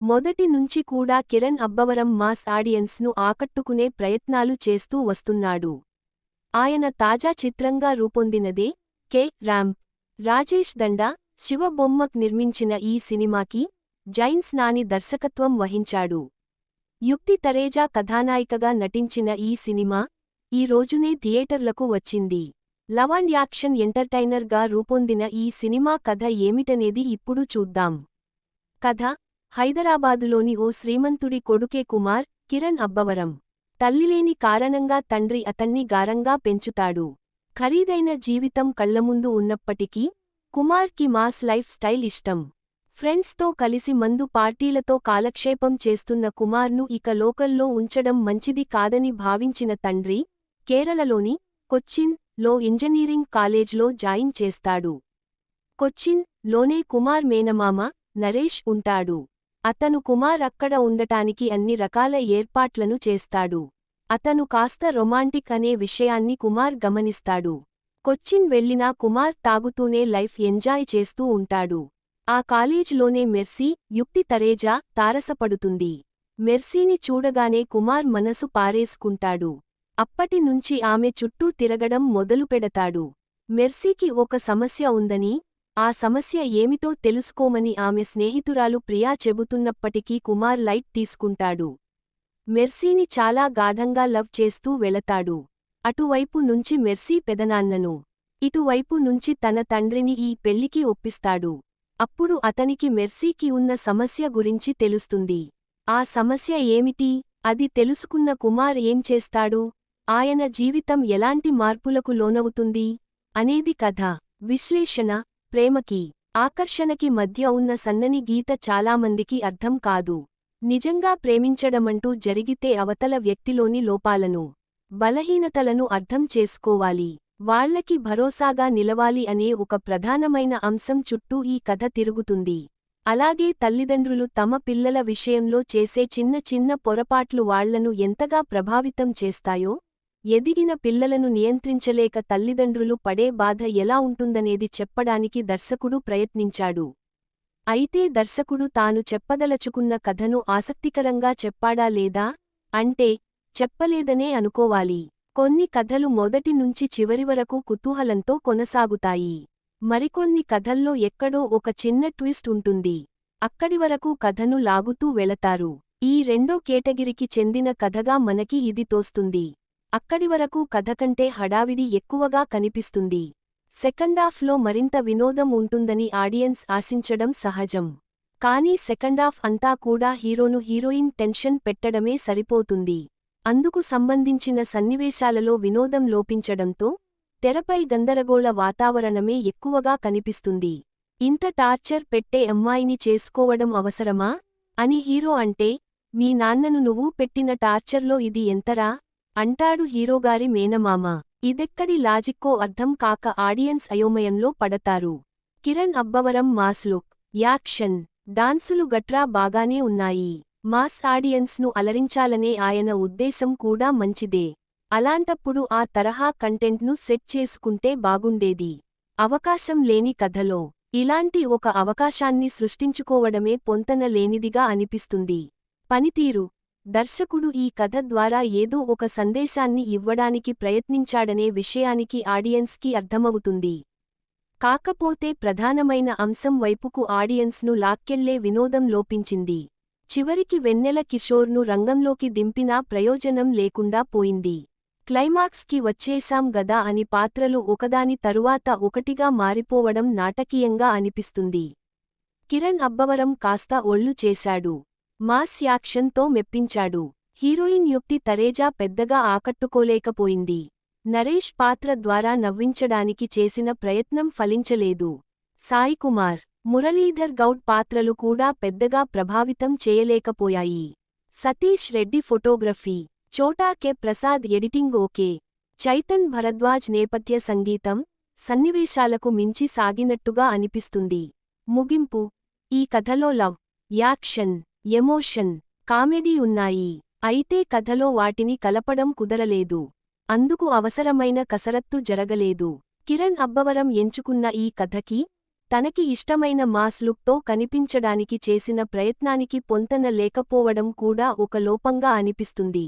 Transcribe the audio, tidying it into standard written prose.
మొదటి నుంచి కూడా కిరణ్ అబ్బవరం మాస్ ఆడియన్స్ను ఆకట్టుకునే ప్రయత్నాలు చేస్తూ వస్తున్నాడు. ఆయన తాజా చిత్రంగా రూపొందినదే కె. ర్యాంప్. రాజేష్ దండా, శివ బొమ్మక్ నిర్మించిన ఈ సినిమాకి జైన్స్ నాని దర్శకత్వం వహించాడు. యుక్తి తరేజా కథానాయికగా నటించిన ఈ సినిమా ఈ రోజునే థియేటర్లకు వచ్చింది. లవ్ అండ్ యాక్షన్ ఎంటర్టైనర్ గా రూపొందిన ఈ సినిమా కథ ఏమిటనేది ఇప్పుడు చూద్దాం. కథ: హైదరాబాదులోని ఓ శ్రీమంతుడి కొడుకే కుమార్, కిరణ్ అబ్బవరం. తల్లిలేని కారణంగా తండ్రి అతన్ని గారంగా పెంచుతాడు. ఖరీదైన జీవితం కళ్లముందు ఉన్నప్పటికీ కుమార్కి మాస్ లైఫ్ స్టైల్ ఇష్టం. ఫ్రెండ్స్తో కలిసి మందు పార్టీలతో కాలక్షేపం చేస్తున్న కుమార్ను ఇక లోకల్లో ఉంచడం మంచిది కాదని భావించిన తండ్రి, కేరళలోని కొచ్చిన్ లో ఇంజనీరింగ్ కాలేజ్లో జాయిన్ చేస్తాడు. కొచ్చిన్ లోనే కుమార్ మేనమామ నరేష్ ఉంటాడు. అతను కుమార్ అక్కడ ఉండటానికి అన్ని రకాల ఏర్పాట్లను చేస్తాడు. అతను కాస్త రొమాంటిక్ అనే విషయాన్ని కుమార్ గమనిస్తాడు. కొచ్చిన్ వెళ్లినా కుమార్ తాగుతూనే లైఫ్ ఎంజాయ్ చేస్తూ ఉంటాడు. ఆ కాలేజ్లోనే మెర్సీ, యుక్తి తరేజా తారసపడుతుంది. మెర్సీని చూడగానే కుమార్ మనసు పారేసుకుంటాడు. అప్పటి నుంచి ఆమె చుట్టూ తిరగడం మొదలుపెడతాడు. మెర్సీకి ఒక సమస్య ఉందని, ఆ సమస్య ఏమిటో తెలుసుకోమని ఆమె స్నేహితురాలు ప్రియా చెబుతున్నప్పటికీ కుమార్ లైట్ తీసుకుంటాడు. మెర్సీని చాలా గాఢంగా లవ్ చేస్తూ వెళతాడు. అటువైపు నుంచి మెర్సీ పెదనాన్నను, ఇటువైపు నుంచి తన తండ్రిని ఈ పెళ్లికి ఒప్పిస్తాడు. అప్పుడు అతనికి మెర్సీకి ఉన్న సమస్య గురించి తెలుస్తుంది. ఆ సమస్య ఏమిటి, అది తెలుసుకున్న కుమార్ ఏం చేస్తాడు, ఆయన జీవితం ఎలాంటి మార్పులకు లోనవుతుంది అనేది కథ. విశ్లేషణ: ప్రేమకి, ఆకర్షణకి మధ్య ఉన్న సన్నని గీత చాలామందికి అర్థం కాదు. నిజంగా ప్రేమించడమంటూ జరిగితే అవతల వ్యక్తిలోని లోపాలను, బలహీనతలను అర్థం చేసుకోవాలి. వాళ్లకి భరోసాగా నిలవాలి అనే ఒక ప్రధానమైన అంశం చుట్టూ ఈ కథ తిరుగుతుంది. అలాగే తల్లిదండ్రులు తమ పిల్లల విషయంలో చేసే చిన్న చిన్న పొరపాట్లు వాళ్లను ఎంతగా ప్రభావితం చేస్తాయో, ఎదిగిన పిల్లలను నియంత్రించలేక తల్లిదండ్రులు పడే బాధ ఎలా ఉంటుందనేది చెప్పడానికి దర్శకుడు ప్రయత్నించాడు. అయితే దర్శకుడు తాను చెప్పదలచుకున్న కథను ఆసక్తికరంగా చెప్పాడా లేదా అంటే చెప్పలేదనే అనుకోవాలి. కొన్ని కథలు మొదటి నుంచి చివరి వరకు కుతూహలంతో కొనసాగుతాయి. మరికొన్ని కథల్లో ఎక్కడో ఒక చిన్న ట్విస్ట్ ఉంటుంది. అక్కడి వరకు కథను లాగుతూ వెళతారు. ఈ రెండో కేటగిరీకి చెందిన కథగా మనకి ఇది తోస్తుంది. అక్కడి వరకు కథ కంటే హడావిడి ఎక్కువగా కనిపిస్తుంది. సెకండాఫ్లో మరింత వినోదం ఉంటుందని ఆడియన్స్ ఆశించడం సహజం. కానీ సెకండాఫ్ అంతా కూడా హీరోను హీరోయిన్ టెన్షన్ పెట్టడమే సరిపోతుంది. అందుకు సంబంధించిన సన్నివేశాలలో వినోదం లోపించడంతో తెరపై గందరగోళ వాతావరణమే ఎక్కువగా కనిపిస్తుంది. ఇంత టార్చర్ పెట్టే అమ్మాయిని చేసుకోవడం అవసరమా అని హీరో అంటే, మీ నాన్నను నువ్వు పెట్టిన టార్చర్లో ఇది ఎంతరా అంటాడు హీరోగారి మేనమామ. ఇదెక్కడి లాజిక్కో అర్థం కాక ఆడియన్స్ అయోమయంలో పడతారు. Kiran Abbavaram mass look, action, డాన్సులు గట్రా బాగానే ఉన్నాయి. మాస్ ఆడియన్స్ను అలరించాలనే ఆయన ఉద్దేశం కూడా మంచిదే. అలాంటప్పుడు ఆ తరహా కంటెంట్ను సెట్ చేసుకుంటే బాగుండేది. అవకాశం లేని కథలో ఇలాంటి ఒక అవకాశాన్ని సృష్టించుకోవడమే పొంతన లేనిదిగా అనిపిస్తుంది. పనితీరు: దర్శకుడు ఈ కథ ద్వారా ఏదో ఒక సందేశాన్ని ఇవ్వడానికి ప్రయత్నించాడనే విషయానికి ఆడియన్స్కి అర్థమవుతుంది. కాకపోతే ప్రధానమైన అంశం వైపుకు ఆడియన్స్ను లాక్కెళ్లే వినోదం లోపించింది. చివరికి వెన్నెల కిషోర్ను రంగంలోకి దింపినా ప్రయోజనం లేకుండా పోయింది. క్లైమాక్స్కి వచ్చేశాం గదా అని పాత్రలు ఒకదాని తరువాత ఒకటిగా మారిపోవడం నాటకీయంగా అనిపిస్తుంది. కిరణ్ అబ్బవరం కాస్త ఒళ్ళు చేశాడు. మాస్ యాక్షన్తో మెప్పించాడు. హీరోయిన్ యుక్తి తరేజా పెద్దగా ఆకట్టుకోలేకపోయింది. నరేష్ పాత్ర ద్వారా నవ్వించడానికి చేసిన ప్రయత్నం ఫలించలేదు. సాయికుమార్, మురళీధర్ గౌడ్ పాత్రలు కూడా పెద్దగా ప్రభావితం చేయలేకపోయాయి. సతీష్ రెడ్డి ఫోటోగ్రఫీ, చోటా K. Prasad editing okay. Chaitan Bharadwaj నేపథ్య సంగీతం సన్నివేశాలకు మించి సాగినట్టుగా అనిపిస్తుంది. ముగింపు: ఈ కథలో లవ్, యాక్షన్, ఎమోషన్, కామెడీ ఉన్నాయి. అయితే కథలో వాటిని కలపడం కుదరలేదు. అందుకు అవసరమైన కసరత్తు జరగలేదు. కిరణ్ అబ్బవరం ఎంచుకున్న ఈ కథకి తనకి ఇష్టమైన మాస్ లుక్తో కనిపించడానికి చేసిన ప్రయత్నానికి పొంతన లేకపోవడం కూడా ఒక లోపంగా అనిపిస్తుంది.